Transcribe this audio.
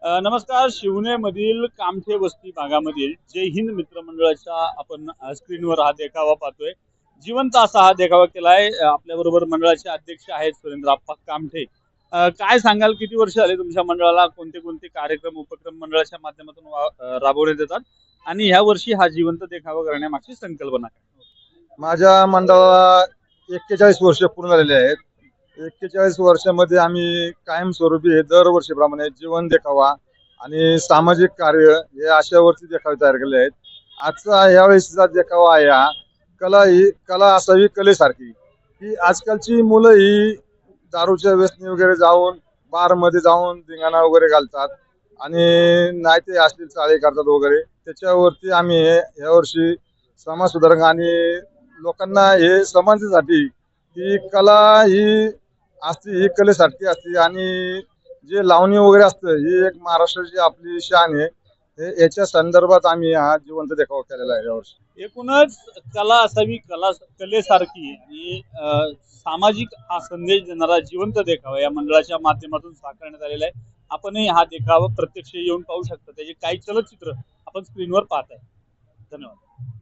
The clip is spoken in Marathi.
नमस्कार. शिवनेमधील कामठे वस्ती भागामधील जय हिंद मित्रमंडळाच्या आपण स्क्रीनवर हा देखावा पाहतोय. जिवंत असा हा देखावा केलाय. आपल्या बरोबर मंडळाचे अध्यक्ष आहेत सुरेंद्र आप्पा कामठे. काय सांगाल, किती वर्ष झाले तुमच्या मंडळाला? कोणते कोणते कार्यक्रम उपक्रम मंडळाच्या माध्यमातून राबवण्यात येतात आणि ह्या वर्षी हा जिवंत देखावा करण्यामागची संकल्पना काय? माझ्या मंडळाला 41 वर्ष पूर्ण झालेले आहेत. 41 वर्षामध्ये आम्ही कायमस्वरूपी हे दरवर्षीप्रमाणे जीवन देखावा आणि सामाजिक कार्य हे अशावरती देखावे तयार केले आहेत. आजचा यावेळेसचा देखावा आहे हा कला असावी कलेसारखी. की आजकालची मुलं ही दारूच्या व्यसनी वगैरे जाऊन बारमध्ये जाऊन धिंगाणा वगैरे घालतात आणि नाही ते अश्लील चाळे करतात वगैरे. त्याच्यावरती आम्ही यावर्षी समाज सुधारक आणि लोकांना हे समजण्यासाठी ही कला ही असते, ही कलेसाठी असते आणि जे लावणी वगैरे असतं ही एक महाराष्ट्राची आपली शान आहे. याच्या संदर्भात आम्ही हा जिवंत देखावा केलेला आहे यावर्षी. एकूणच कला असावी कलेसारखी आणि सामाजिक हा संदेश देणारा जिवंत देखावा या मंडळाच्या माध्यमातून साकारण्यात आलेला आहे. आपणही हा देखावा प्रत्यक्ष येऊन पाहू शकता. त्याचे काही चलचित्र आपण स्क्रीनवर पाहताय. धन्यवाद.